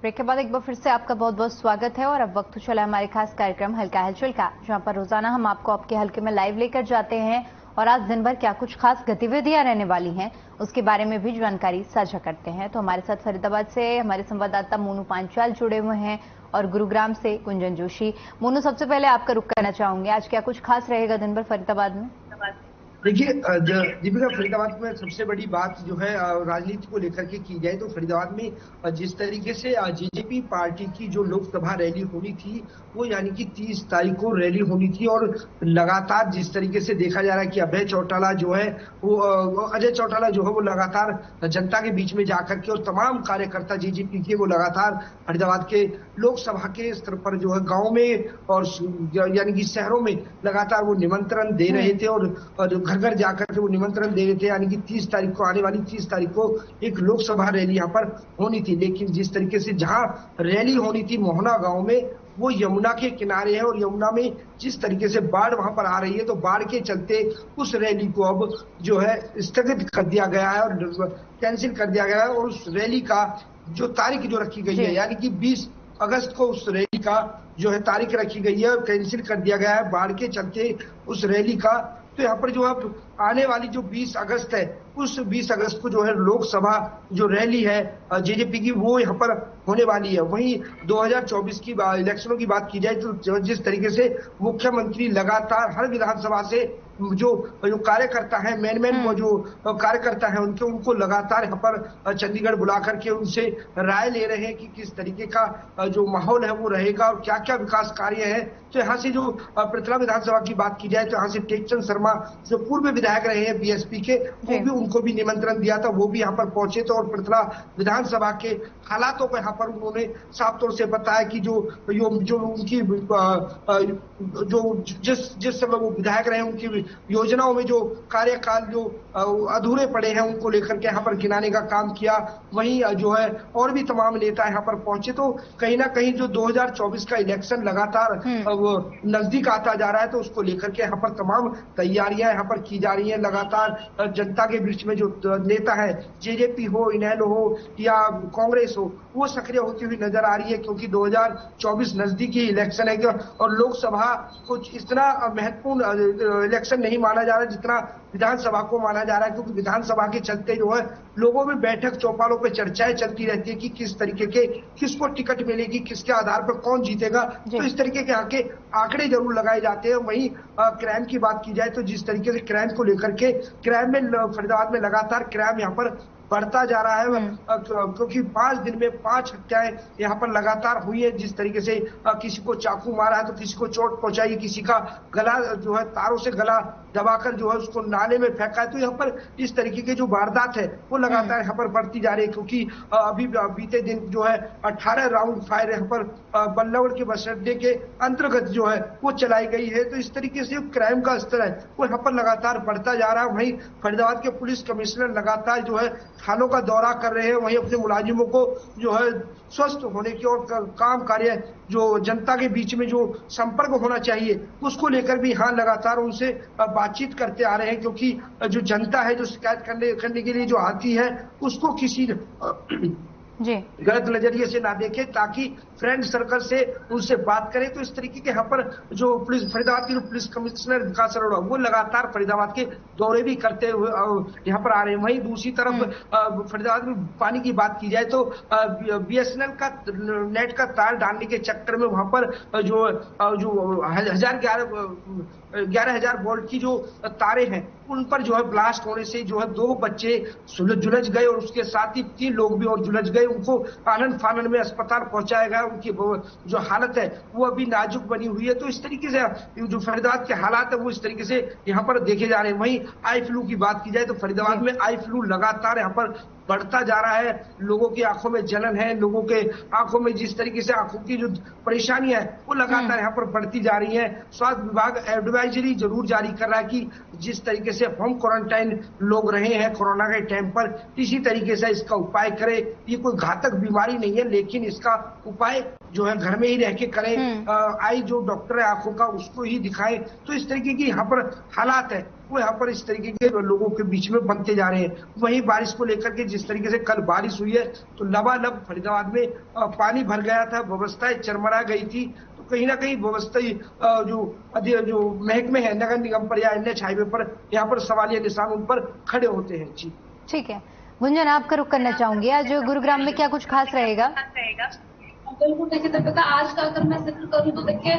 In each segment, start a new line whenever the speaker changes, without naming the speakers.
Break के बाद एक बार फिर से आपका बहुत बहुत स्वागत है और अब वक्त चला हमारे खास कार्यक्रम हल्का हलचल का, जहां पर रोजाना हम आपको आपके हल्के में लाइव लेकर जाते हैं और आज दिन भर क्या कुछ खास गतिविधियां रहने वाली हैं उसके बारे में भी जानकारी साझा करते हैं। तो हमारे साथ फरीदाबाद से हमारे संवाददाता मोनू पांचाल जुड़े हुए हैं और गुरुग्राम से कुंजन जोशी। मोनू, सबसे पहले आपका रुख करना चाहूंगे, आज क्या कुछ खास रहेगा दिन भर फरीदाबाद में?
देखिए दीपिका, फरीदाबाद में सबसे बड़ी बात जो है राजनीति को लेकर के की जाए तो फरीदाबाद में जिस तरीके से जेजेपी पार्टी की जो लोकसभा रैली होनी थी वो यानी कि 30 तारीख को रैली होनी थी और लगातार जिस तरीके से देखा जा रहा है कि अजय चौटाला जो है वो लगातार जनता के बीच में जाकर के और तमाम कार्यकर्ता जेजेपी के वो लगातार फरीदाबाद के लोकसभा के स्तर पर जो है गाँव में और यानी कि शहरों में लगातार वो निमंत्रण दे रहे थे और घर घर जाकर के वो निमंत्रण दे रहे थे। यानी कि 30 तारीख को, आने वाली 30 तारीख को एक लोकसभा रैली यहाँ पर होनी थी, लेकिन जिस तरीके से जहां रैली होनी थी मोहना गांव में, वो यमुना के किनारे है और यमुना में जिस तरीके से बाढ़ वहां पर आ रही है तो बाढ़ के चलते उस रैली को अब जो है स्थगित कर दिया गया है और कैंसिल कर दिया गया है। और उस रैली का जो तारीख जो रखी गई है यानी कि 20 अगस्त को उस रैली का जो है तारीख रखी गई है और कैंसिल कर दिया गया है बाढ़ के चलते उस रैली का। तो यहाँ पर जो अब आने वाली जो 20 अगस्त है उस 20 अगस्त को जो है लोकसभा जो रैली है जेजेपी की वो यहाँ पर होने वाली है। वहीं 2024 की इलेक्शनों की बात की जाए तो जिस तरीके से मुख्यमंत्री लगातार हर विधानसभा से जो कार्यकर्ता है मेन जो कार्यकर्ता है उनको लगातार यहाँ पर चंडीगढ़ बुला करके उनसे राय ले रहे हैं कि किस तरीके का जो माहौल है वो रहेगा और क्या क्या विकास कार्य है। तो यहाँ से जो पृथला विधानसभा की बात की जाए तो यहाँ से टेकचंद शर्मा जो पूर्व विधायक रहे हैं बीएसपी के, वो भी उनको भी निमंत्रण दिया था, वो भी यहाँ पर पहुंचे थे और पृथला विधानसभा के हालातों को यहाँ पर उन्होंने साफ तौर से बताया कि जो उनकी जो जिस समय वो विधायक रहे उनकी योजनाओं में जो कार्यकाल जो अधूरे पड़े हैं उनको लेकर के यहाँ पर गिनाने का काम किया। वहीं जो है और भी तमाम नेता यहाँ पर पहुंचे। तो कहीं ना कहीं जो 2024 का इलेक्शन लगातार नजदीक आता जा रहा है तो उसको लेकर के यहाँ पर तमाम तैयारियां यहाँ पर की जा रही हैं। लगातार जनता के बीच में जो नेता है जेजेपी हो, इनेलो हो या कांग्रेस हो, वो सक्रिय होती हुई नजर आ रही है क्योंकि 2024 नजदीकी इलेक्शन है और लोकसभा कुछ इतना महत्वपूर्ण इलेक्शन नहीं माना जा रहा है जितना विधानसभा को माना जा रहा है, क्योंकि विधानसभा के चलते जो है लोगों में बैठक चौपालों पे चर्चाएं चलती रहती है कि किस तरीके के किसको टिकट मिलेगी, किसके आधार पर कौन जीतेगा। तो इस तरीके के आके आंकड़े जरूर लगाए जाते हैं। वहीं क्राइम की बात की जाए तो जिस तरीके से क्राइम को लेकर के क्राइम में फरीदाबाद में लगातार क्राइम यहाँ पर बढ़ता जा रहा है क्योंकि 5 दिन में 5 हत्याएं यहाँ पर लगातार हुई है। जिस तरीके से किसी को चाकू मारा है तो किसी को चोट पहुंचाई, किसी का गला जो है तारों से गला दबाकर जो है उसको नाले में फेंका है। तो यहाँ पर इस तरीके की जो वारदात है वो लगातार यहाँ पर बढ़ती जा रही है क्योंकि अभी बीते दिन जो है 18 राउंड फायर यहाँ पर बल्लवगढ़ के बस अड्डे के अंतर्गत जो है वो चलाई गई है। तो इस तरीके से क्राइम का स्तर है वो यहाँ पर लगातार बढ़ता जा रहा है। वहीं फरीदाबाद के पुलिस कमिश्नर लगातार जो है थानों का दौरा कर रहे हैं, वहीं अपने मुलाजिमों को जो है स्वस्थ होने की और काम कार्य जो जनता के बीच में जो संपर्क होना चाहिए उसको लेकर भी यहाँ लगातार उनसे बातचीत करते आ रहे हैं क्योंकि जो जनता है जो शिकायत करने के लिए जो आती है उसको किसी
जी
गलत नजरिए से ना देखे ताकि फ्रेंड सर्कल से उनसे बात करें। तो इस तरीके के यहाँ पर जो पुलिस फरीदाबाद के जो पुलिस कमिश्नर विकास अरोड़ा वो लगातार फरीदाबाद के दौरे भी करते हुए यहाँ पर आ रहे हैं। वहीं दूसरी तरफ फरीदाबाद में पानी की बात की जाए तो बीएसएनएल का नेट का तार डालने के चक्कर में वहां पर जो 11,000 वोल्ट की जो तारे हैं उन पर जो है ब्लास्ट होने से जो है 2 बच्चे झुलस गए और उसके साथ ही 3 लोग भी और झुलस गए। उनको आनंद फानन में अस्पताल पहुंचाया गया, उनकी जो हालत है वो अभी नाजुक बनी हुई है। तो इस तरीके से जो फरीदाबाद के हालात है वो इस तरीके से यहाँ पर देखे जा रहे हैं। वहीं आई फ्लू की बात की जाए तो फरीदाबाद में आई फ्लू लगातार यहाँ पर बढ़ता जा रहा है। लोगों की आंखों में जलन है, लोगों के आंखों में जिस तरीके से आंखों की जो परेशानी है वो लगातार यहाँ पर बढ़ती जा रही है। स्वास्थ्य विभाग एडवाइजरी जरूर जारी कर रहा है कि जिस तरीके से होम क्वारंटाइन लोग रहे हैं कोरोना के टाइम पर, इसी तरीके से इसका उपाय करें। ये कोई घातक बीमारी नहीं है लेकिन इसका उपाय जो है घर में ही रह के करें, आई जो डॉक्टर है आंखों का उसको ही दिखाएं। तो इस तरीके की यहाँ पर हालात है वो यहाँ पर इस तरीके के लोगों के बीच में बनते जा रहे हैं। वहीं बारिश को लेकर के जिस तरीके से कल बारिश हुई है तो लबालब फरीदाबाद में पानी भर गया था, व्यवस्थाएं चरमरा गई थी। तो कहीं ना कहीं व्यवस्था जो महकमे है नगर निगम पर या NH हाईवे पर, यहाँ पर सवालिया निशान उन पर खड़े होते हैं। जी
ठीक है, गुंजन आपका रुख करना चाहूंगी, आज गुरुग्राम में क्या कुछ खास रहेगा?
बिल्कुल देखिए दीपिका, आज का अगर मैं जिक्र करूं तो देखिए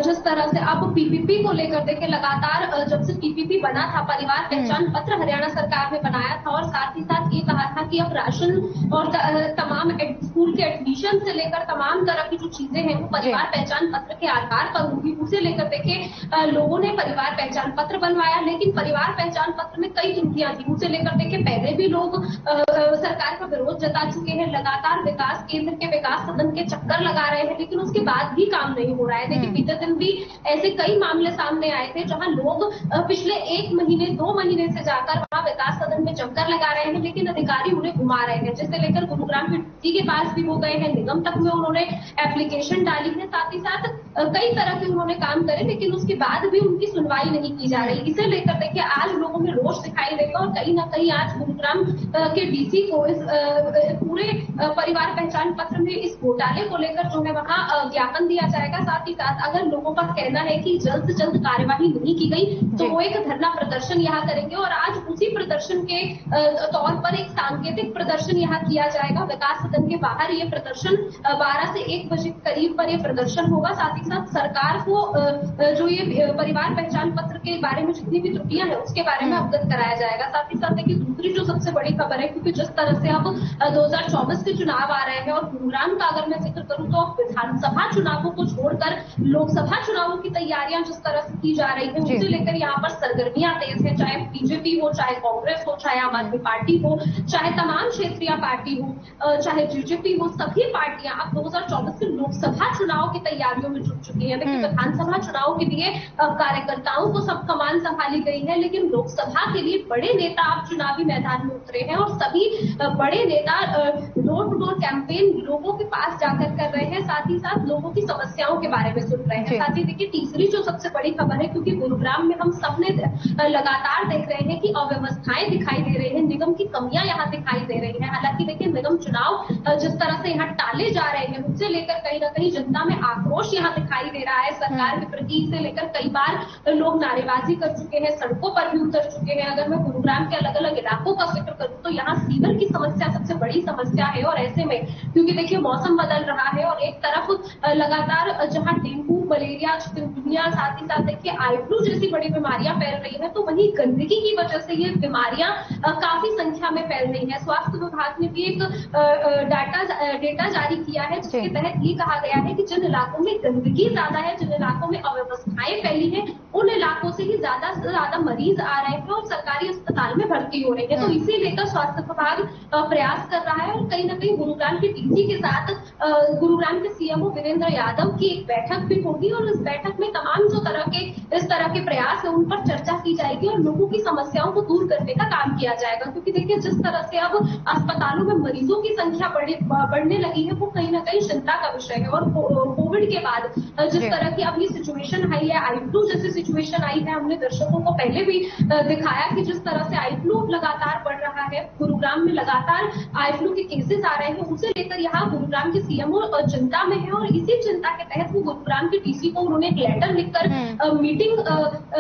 जिस तरह से अब पीपीपी को लेकर देखिए लगातार जब से पीपीपी बना था, परिवार पहचान पत्र हरियाणा सरकार ने बनाया था और साथ ही साथ ये कहा था कि अब राशन और तमाम स्कूल के एडमिशन से लेकर तमाम तरह की जो चीजें हैं वो परिवार पहचान पत्र के आधार पर होंगी। उसे लेकर देखिए लोगों ने परिवार पहचान पत्र बनवाया, लेकिन परिवार पहचान पत्र में कई त्रुटियां थी। उसे लेकर देखिए पहले भी लोग सरकार का विरोध जता चुके हैं, लगातार विकास केंद्र के विकास सदन के चक्कर लगा रहे हैं, लेकिन उसके बाद भी काम नहीं हो रहा है। देखिए बीते दिन भी ऐसे कई मामले सामने आए थे जहां लोग पिछले 1 महीने 2 महीने से जाकर वहां विकास सदन में चक्कर लगा रहे हैं, लेकिन अधिकारी उन्हें घुमा रहे हैं। जिससे लेकर गुरुग्राम के डीसी के पास भी वो गए हैं, निगम तक में उन्होंने एप्लीकेशन डाली है, साथ ही साथ कई तरह के उन्होंने काम करे, लेकिन उसके बाद भी उनकी सुनवाई नहीं की जा रही। इसे लेकर देखिए आज लोगों में रोष दिखाई देगा और कहीं ना कहीं आज गुरुग्राम के डीसी को इस पूरे परिवार पहचान पत्र में इस घोटाले को लेकर जो है वहाँ ज्ञापन दिया जाएगा। साथ ही साथ अगर लोगों का कहना है कि जल्द से जल्द कार्यवाही नहीं की गई तो वो एक धरना प्रदर्शन यहाँ करेंगे और आज उसी प्रदर्शन के तौर पर एक सांकेतिक प्रदर्शन यहाँ किया जाएगा। विकास सदन के बाहर ये प्रदर्शन 12 से 1 बजे करीब पर ये प्रदर्शन होगा। साथ ही साथ सरकार को जो ये परिवार पहचान पत्र के बारे में जितनी भी त्रुटियां हैं उसके बारे में अवगत कराया जाएगा। साथ ही साथ देखिए दूसरी जो सबसे बड़ी खबर है, क्योंकि जिस तरह से अब 2024 के चुनाव आ रहे हैं और गुरुग्राम का अगर मैं जिक्र करूं तो विधानसभा चुनावों को छोड़कर लोकसभा चुनावों की तैयारियां जिस तरह से की जा रही है उसे लेकर यहाँ पर सरगर्मियां तेज है। चाहे बीजेपी हो, चाहे कांग्रेस हो, चाहे आम आदमी पार्टी हो, चाहे तमाम क्षेत्रीय पार्टी हो, चाहे बीजेपी हो, सभी पार्टियां अब 2024 के लोकसभा चुनाव की तैयारियों में जुट चुकी है। देखिए विधानसभा चुनाव के लिए कार्यकर्ताओं को सब कमान संभाली गई है, लेकिन लोकसभा के लिए बड़े नेता अब चुनावी मैदान में उतरे हैं और सभी बड़े नेता डोर टू डोर कैंपेन लोगों के पास जाकर कर रहे हैं, साथ ही साथ लोगों की समस्याओं के बारे में सुन रहे हैं। साथ ही देखिए तीसरी जो सबसे बड़ी खबर है, क्योंकि गुरुग्राम में हम सबने लगातार देख रहे हैं कि अव्यवस्थाएं दिखाई दे रही है, निगम की कमियां यहाँ दिखाई दे रही है। हालांकि देखिए निगम चुनाव जिस तरह से यहाँ टाले जा रहे हैं उससे लेकर कहीं ना कहीं जनता में आक्रोश यहाँ दिखाई दे रहा है सरकार के प्रति। इसे लेकर कई बार लोग नारेबाजी कर चुके हैं, सड़कों पर भी उतर चुके हैं। अगर मैं गुरुग्राम के अलग अलग इलाकों का जिक्र करूँ तो यहाँ सीवर की समस्या सबसे बड़ी समस्या है और ऐसे में क्योंकि देखिए मौसम बदल रहा है और एक तरफ लगातार जहां डेंगू, मलेरिया, चिकनगुनिया, साथ ही साथ देखिए आई फ्लू जैसी बड़ी बीमारियां फैल रही है, तो वहीं गंदगी की वजह से ये बीमारियां काफी संख्या में फैल रही है। स्वास्थ्य विभाग ने भी एक डेटा जारी किया है जिसके तहत ये कहा गया है कि जिन इलाकों में गंदगी ज्यादा है, जिन इलाकों में अव्यवस्थाएं फैली है, उन इलाकों से ही ज्यादा से ज्यादा मरीज आ रहे हैं और सरकारी अस्पताल में भर्ती हो रहे हैं। तो इसी लेकर स्वास्थ्य विभाग प्रयास कर रहा है और कहीं ना कहीं गुरुग्राम के डीसी के साथ गुरुग्राम के सीएमओ वीरेंद्र यादव की एक बैठक भी होगी और इस बैठक में तमाम जो इस तरह के प्रयास है उन पर चर्चा की जाएगी और लोगों की समस्याओं को दूर करने का काम किया जाएगा। क्योंकि देखिए जिस तरह से अब अस्पतालों में मरीजों की संख्या बढ़ने लगी है वो कहीं ना कहीं चिंता का विषय है और कोविड के बाद जिस तरह की अब ये सिचुएशन आई है, आई फ्लू जैसी सिचुएशन आई है, हमने दर्शकों को पहले भी दिखाया कि जिस तरह से आई फ्लू लगातार बढ़ रहा है, गुरुग्राम में लगातार आई फ्लू के केसेस आ रहे हैं, उसे लेकर यहाँ गुरुग्राम के सीएमओ चिंता में है और इसी चिंता के तहत वो गुरुग्राम के डीसी को उन्होंने एक लेटर लिखकर मीटिंग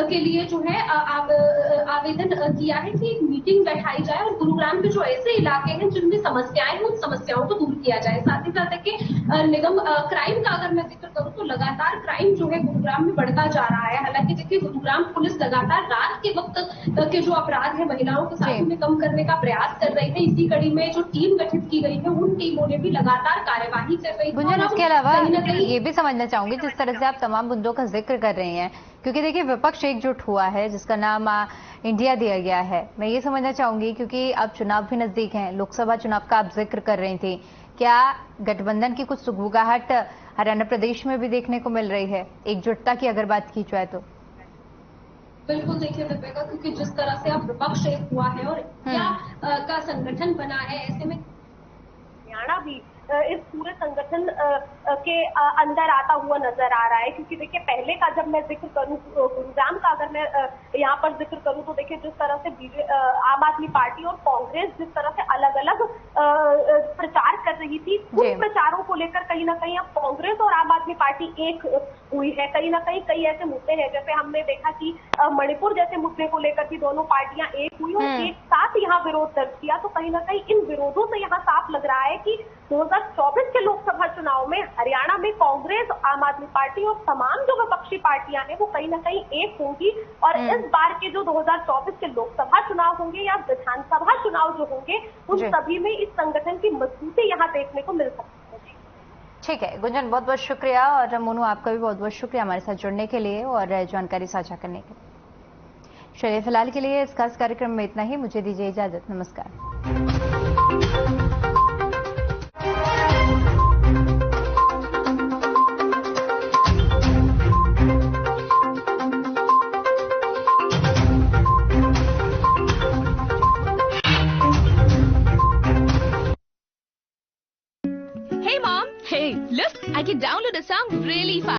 के लिए जो है आवेदन किया है कि एक मीटिंग बैठाई जाए और गुरुग्राम के जो ऐसे इलाके हैं जिनमें समस्याएं हैं उन समस्याओं को दूर किया जाए। साथ ही साथ देखिए निगम क्राइम का अगर मैं जिक्र करूँ तो लगातार क्राइम जो है गुरुग्राम में बढ़ता जा रहा है। हालांकि देखिए गुरुग्राम पुलिस लगातार रात के वक्त के जो अपराध है महिलाओं के साथ में कम करने का प्रयास कर रही है। इसी कड़ी में जो टीम गठित की गई है उन टीमों ने भी लगातार कार्यवाही कर रही है।
इसके अलावा ये भी समझना चाहूंगी जिस तरह से आप तमाम मुद्दों का जिक्र कर रही हैं, क्योंकि देखिए विपक्ष एकजुट हुआ है जिसका नाम इंडिया दिया गया है। मैं ये समझना चाहूंगी क्योंकि अब चुनाव भी नजदीक हैं, लोकसभा चुनाव का आप जिक्र कर रही थी, क्या गठबंधन की कुछ सुगबुगाहट हरियाणा प्रदेश में भी देखने को मिल रही है एकजुटता की अगर बात की जाए तो?
बिल्कुल देखिए दीपिका, क्योंकि जिस तरह से अब विपक्ष एक हुआ है और इंडिया का संगठन बना है, ऐसे में हरियाणा भी
इस पूरे संगठन के अंदर आता हुआ नजर आ रहा है। क्योंकि देखिए पहले का जब मैं जिक्र करूं, गुरुग्राम का अगर मैं यहाँ पर जिक्र करूं तो देखिए जिस तरह से आम आदमी पार्टी और कांग्रेस जिस तरह से अलग अलग प्रचार कर रही थी, उन प्रचारों को लेकर कहीं ना कहीं अब कांग्रेस और आम आदमी पार्टी एक हुई है। कहीं ना कहीं कई ऐसे मुद्दे हैं, जैसे हमने देखा कि मणिपुर जैसे मुद्दे को लेकर भी दोनों पार्टियां एक हुई और एक साथ यहाँ विरोध दर्ज किया। तो कहीं ना कहीं इन विरोधों से यहाँ साफ लग रहा है कि 2024 के लोकसभा चुनाव में हरियाणा में कांग्रेस, आम आदमी पार्टी और तमाम जो विपक्षी पार्टियां हैं वो कहीं ना कहीं एक होंगी। और इस बार के जो 2024 के लोकसभा चुनाव होंगे या विधानसभा चुनाव जो होंगे, उन सभी में इस संगठन की मजबूती यहाँ देखने को मिल सकती है।
ठीक है गुंजन, बहुत बहुत शुक्रिया। और मोनू, आपका भी बहुत बहुत शुक्रिया हमारे साथ जुड़ने के लिए और जानकारी साझा करने के लिए। चलिए फिलहाल के लिए इस खास कार्यक्रम में इतना ही। मुझे दीजिए इजाजत। नमस्कार।
Hey mom, hey, look, I can download a song really fast.